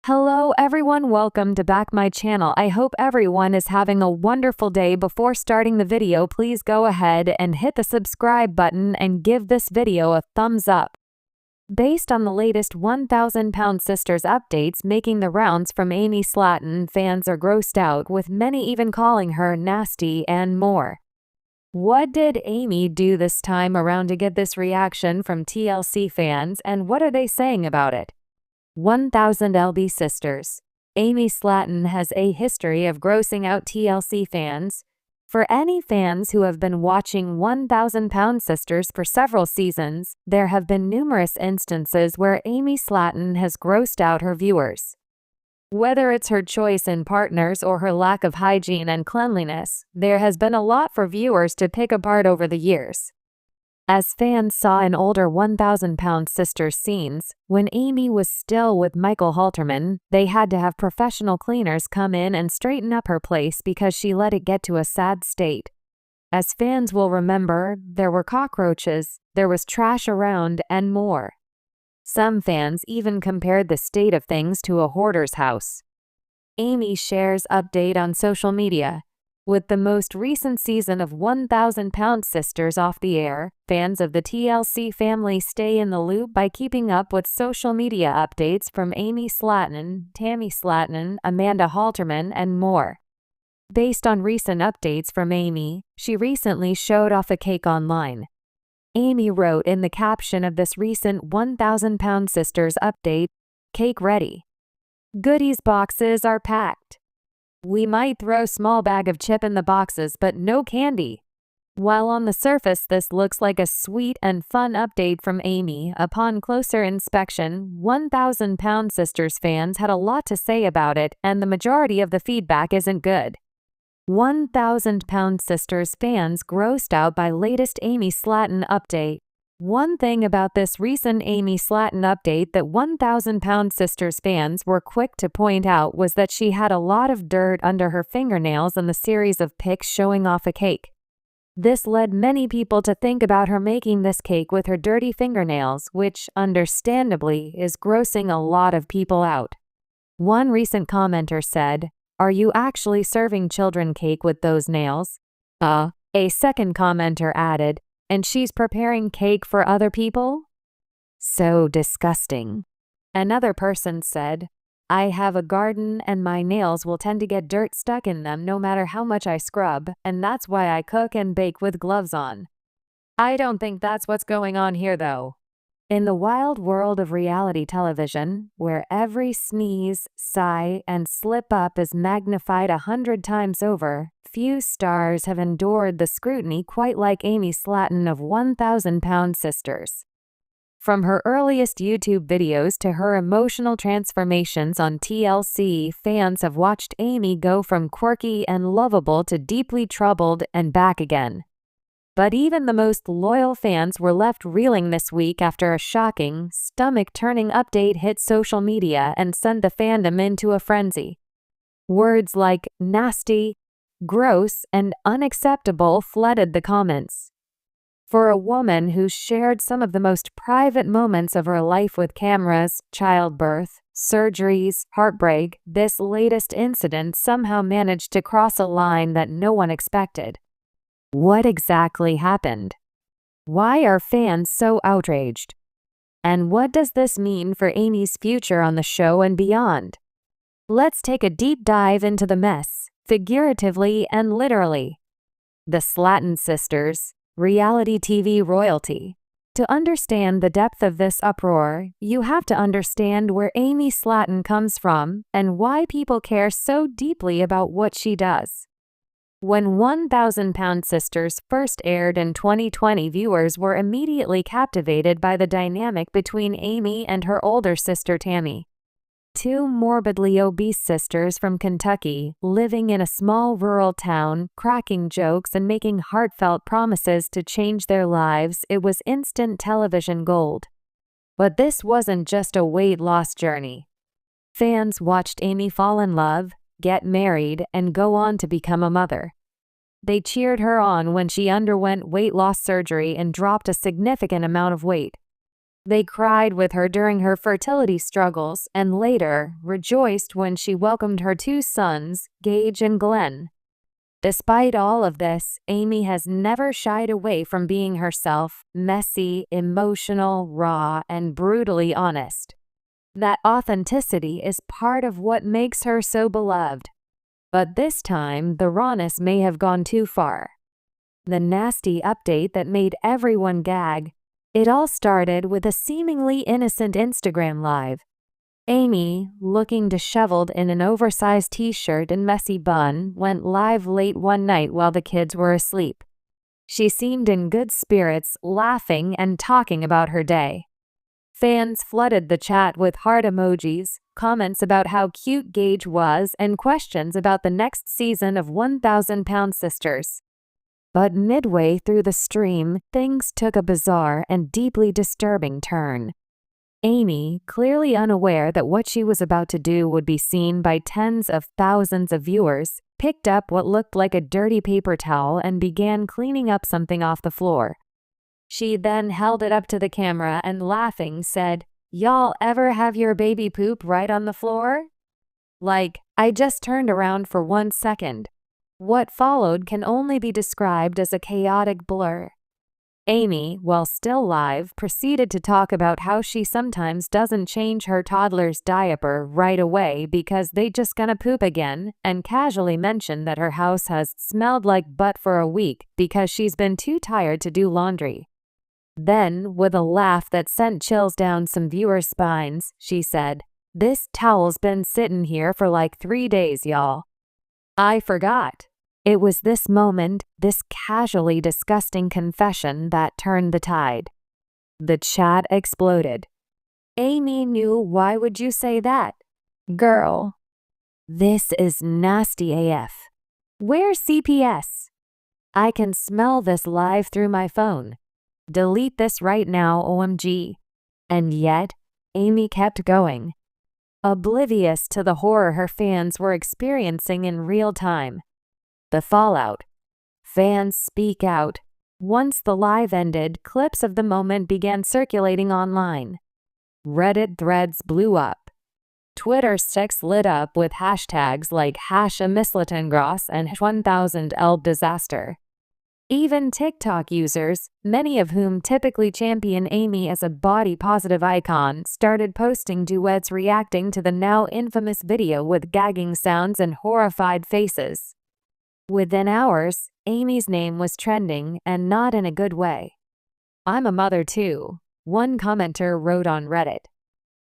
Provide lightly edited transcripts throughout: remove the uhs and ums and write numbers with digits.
Hello everyone, welcome to back my channel. I hope everyone is having a wonderful day. Before starting the video, please go ahead and hit the subscribe button and give this video a thumbs up. Based on the latest 1,000 Pound Sisters updates making the rounds from Amy Slaton, fans are grossed out, with many even calling her nasty and more. What did Amy do this time around to get this reaction from TLC fans, and what are they saying about it? 1,000 LB Sisters. Amy Slaton has a history of grossing out TLC fans. For any fans who have been watching 1,000 Pound Sisters for several seasons, there have been numerous instances where Amy Slaton has grossed out her viewers. Whether it's her choice in partners or her lack of hygiene and cleanliness, there has been a lot for viewers to pick apart over the years. As fans saw in older 1,000 Pound Sisters scenes, when Amy was still with Michael Halterman, they had to have professional cleaners come in and straighten up her place because she let it get to a sad state. As fans will remember, there were cockroaches, there was trash around, and more. Some fans even compared the state of things to a hoarder's house. Amy shares update on social media. With the most recent season of 1,000 Pound Sisters off the air, fans of the TLC family stay in the loop by keeping up with social media updates from Amy Slaton, Tammy Slaton, Amanda Halterman, and more. Based on recent updates from Amy, she recently showed off a cake online. Amy wrote in the caption of this recent 1,000 Pound Sisters update, "Cake ready. Goodies boxes are packed. We might throw small bag of chip in the boxes, but no candy." While on the surface this looks like a sweet and fun update from Amy, upon closer inspection, 1,000 Pound Sisters fans had a lot to say about it, and the majority of the feedback isn't good. 1,000 Pound Sisters fans grossed out by latest Amy Slaton update. One thing about this recent Amy Slaton update that 1,000 Pound Sisters fans were quick to point out was that she had a lot of dirt under her fingernails in the series of pics showing off a cake. This led many people to think about her making this cake with her dirty fingernails, which, understandably, is grossing a lot of people out. One recent commenter said, "Are you actually serving children cake with those nails?" A second commenter added, "And she's preparing cake for other people? So disgusting." Another person said, "I have a garden and my nails will tend to get dirt stuck in them no matter how much I scrub, and that's why I cook and bake with gloves on." I don't think that's what's going on here though. In the wild world of reality television, where every sneeze, sigh, and slip up is magnified 100 times over, few stars have endured the scrutiny quite like Amy Slaton of 1,000 Pound Sisters. From her earliest YouTube videos to her emotional transformations on TLC, fans have watched Amy go from quirky and lovable to deeply troubled and back again. But even the most loyal fans were left reeling this week after a shocking, stomach-turning update hit social media and sent the fandom into a frenzy. Words like nasty, gross, and unacceptable flooded the comments. For a woman who shared some of the most private moments of her life with cameras, childbirth, surgeries, heartbreak, this latest incident somehow managed to cross a line that no one expected. What exactly happened? Why are fans so outraged? And what does this mean for Amy's future on the show and beyond? Let's take a deep dive into the mess, figuratively and literally. The Slaton sisters, reality TV royalty. To understand the depth of this uproar, you have to understand where Amy Slaton comes from and why people care so deeply about what she does. When 1,000 Pound Sisters first aired in 2020, viewers were immediately captivated by the dynamic between Amy and her older sister Tammy. Two morbidly obese sisters from Kentucky, living in a small rural town, cracking jokes and making heartfelt promises to change their lives, it was instant television gold. But this wasn't just a weight loss journey. Fans watched Amy fall in love, get married, and go on to become a mother. They cheered her on when she underwent weight loss surgery and dropped a significant amount of weight. They cried with her during her fertility struggles and later rejoiced when she welcomed her two sons, Gage and Glenn. Despite all of this, Amy has never shied away from being herself, messy, emotional, raw, and brutally honest. That authenticity is part of what makes her so beloved. But this time, the rawness may have gone too far. The nasty update that made everyone gag. It all started with a seemingly innocent Instagram live. Amy, looking disheveled in an oversized t-shirt and messy bun, went live late one night while the kids were asleep. She seemed in good spirits, laughing and talking about her day. Fans flooded the chat with heart emojis, comments about how cute Gage was, and questions about the next season of 1,000-Pound Sisters. But midway through the stream, things took a bizarre and deeply disturbing turn. Amy, clearly unaware that what she was about to do would be seen by tens of thousands of viewers, picked up what looked like a dirty paper towel and began cleaning up something off the floor. She then held it up to the camera and laughing said, "Y'all ever have your baby poop right on the floor?" Like, I just turned around for 1 second. What followed can only be described as a chaotic blur. Amy, while still live, proceeded to talk about how she sometimes doesn't change her toddler's diaper right away because they just gonna poop again, and casually mentioned that her house has smelled like butt for a week because she's been too tired to do laundry. Then, with a laugh that sent chills down some viewers' spines, she said, "This towel's been sittin' here for like 3 days, y'all. I forgot." It was this moment, this casually disgusting confession, that turned the tide. The chat exploded. "Amy knew, why would you say that? Girl, this is nasty AF. Where's CPS? I can smell this live through my phone. Delete this right now, OMG." And yet, Amy kept going, oblivious to the horror her fans were experiencing in real time. The fallout. Fans speak out. Once the live ended, clips of the moment began circulating online. Reddit threads blew up. Twitter sticks lit up with hashtags like #Slaton and 1000 disaster. Even TikTok users, many of whom typically champion Amy as a body-positive icon, started posting duets reacting to the now infamous video with gagging sounds and horrified faces. Within hours, Amy's name was trending, and not in a good way. "I'm a mother too," one commenter wrote on Reddit.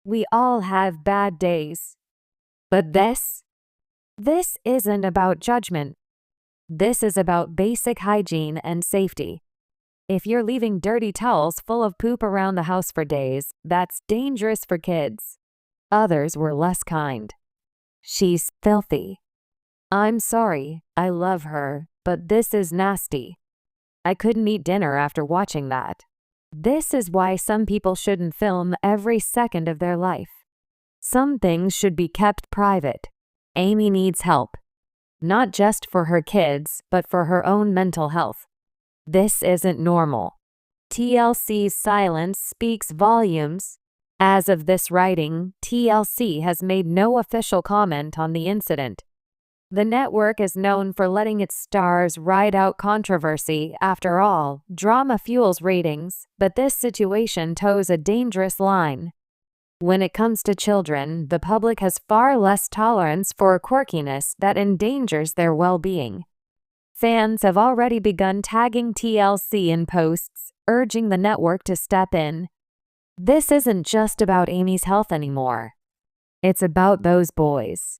"We all have bad days. But this isn't about judgment. This is about basic hygiene and safety. If you're leaving dirty towels full of poop around the house for days, that's dangerous for kids." Others were less kind. "She's filthy. I'm sorry, I love her, but this is nasty. I couldn't eat dinner after watching that. This is why some people shouldn't film every second of their life. Some things should be kept private. Amy needs help. Not just for her kids, but for her own mental health. This isn't normal." TLC's silence speaks volumes. As of this writing, TLC has made no official comment on the incident. The network is known for letting its stars ride out controversy. After all, drama fuels ratings, but this situation toes a dangerous line. When it comes to children, the public has far less tolerance for quirkiness that endangers their well-being. Fans have already begun tagging TLC in posts, urging the network to step in. This isn't just about Amy's health anymore. It's about those boys.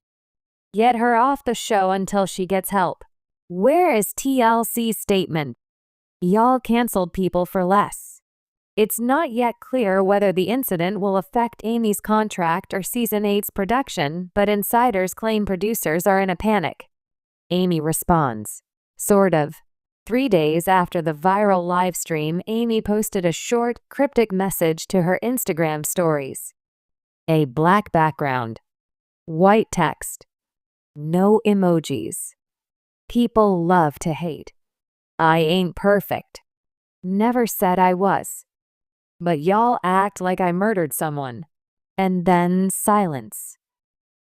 Get her off the show until she gets help. Where is TLC's statement? Y'all canceled people for less. It's not yet clear whether the incident will affect Amy's contract or Season 8's production, but insiders claim producers are in a panic. Amy responds, sort of. 3 days after the viral livestream, Amy posted a short, cryptic message to her Instagram stories. A black background. White text. No emojis. People love to hate. I ain't perfect. Never said I was. But y'all act like I murdered someone. And then silence.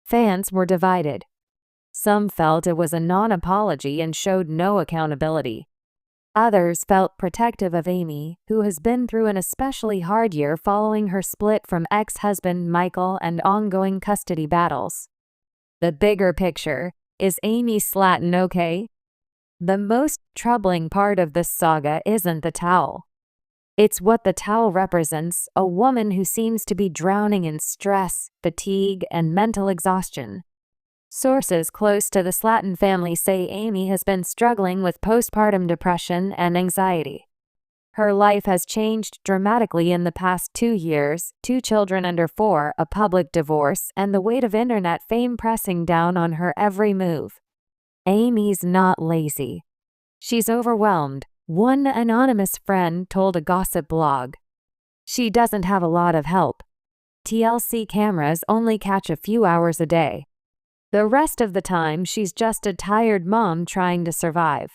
Fans were divided. Some felt it was a non-apology and showed no accountability. Others felt protective of Amy, who has been through an especially hard year following her split from ex-husband Michael and ongoing custody battles. The bigger picture: is Amy Slaton okay? The most troubling part of this saga isn't the towel. It's what the towel represents: a woman who seems to be drowning in stress, fatigue, and mental exhaustion. Sources close to the Slaton family say Amy has been struggling with postpartum depression and anxiety. Her life has changed dramatically in the past 2 years: 2 children under 4, a public divorce, and the weight of internet fame pressing down on her every move. Amy's not lazy. She's overwhelmed, one anonymous friend told a gossip blog. She doesn't have a lot of help. TLC cameras only catch a few hours a day. The rest of the time, she's just a tired mom trying to survive.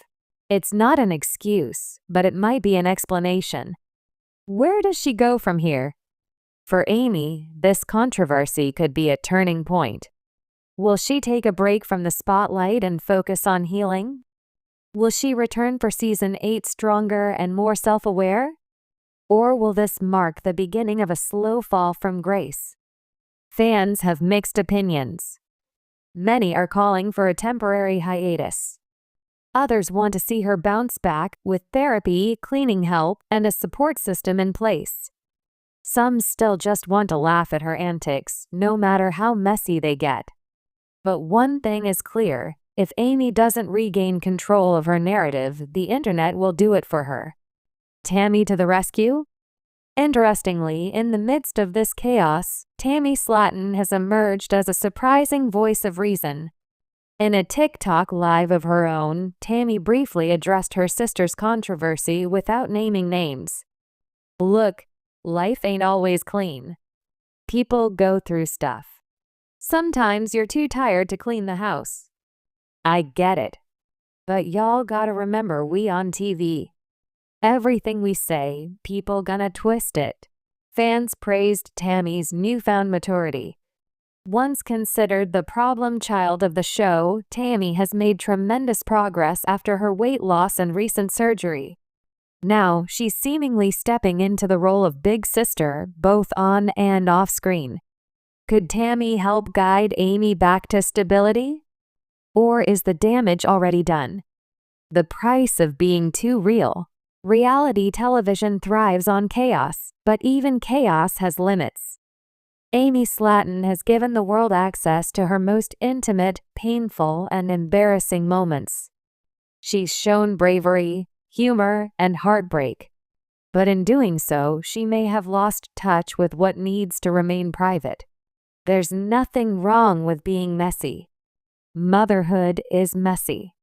It's not an excuse, but it might be an explanation. Where does she go from here? For Amy, this controversy could be a turning point. Will she take a break from the spotlight and focus on healing? Will she return for season 8 stronger and more self-aware? Or will this mark the beginning of a slow fall from grace? Fans have mixed opinions. Many are calling for a temporary hiatus. Others want to see her bounce back with therapy, cleaning help, and a support system in place. Some still just want to laugh at her antics, no matter how messy they get. But one thing is clear: if Amy doesn't regain control of her narrative, the internet will do it for her. Tammy to the rescue? Interestingly, in the midst of this chaos, Tammy Slaton has emerged as a surprising voice of reason. In a TikTok live of her own, Tammy briefly addressed her sister's controversy without naming names. Look, life ain't always clean. People go through stuff. Sometimes you're too tired to clean the house. I get it. But y'all gotta remember, we on TV. Everything we say, people gonna twist it. Fans praised Tammy's newfound maturity. Once considered the problem child of the show, Tammy has made tremendous progress after her weight loss and recent surgery. Now, she's seemingly stepping into the role of big sister, both on and off screen. Could Tammy help guide Amy back to stability? Or is the damage already done? The price of being too real. Reality television thrives on chaos, but even chaos has limits. Amy Slaton has given the world access to her most intimate, painful, and embarrassing moments. She's shown bravery, humor, and heartbreak. But in doing so, she may have lost touch with what needs to remain private. There's nothing wrong with being messy. Motherhood is messy.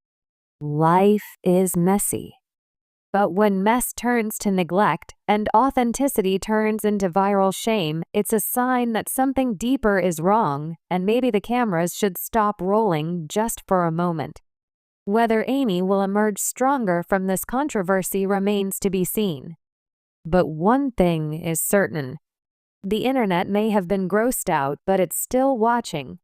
Life is messy. But when mess turns to neglect and authenticity turns into viral shame, it's a sign that something deeper is wrong, and maybe the cameras should stop rolling just for a moment. Whether Amy will emerge stronger from this controversy remains to be seen. But one thing is certain: the internet may have been grossed out, but it's still watching.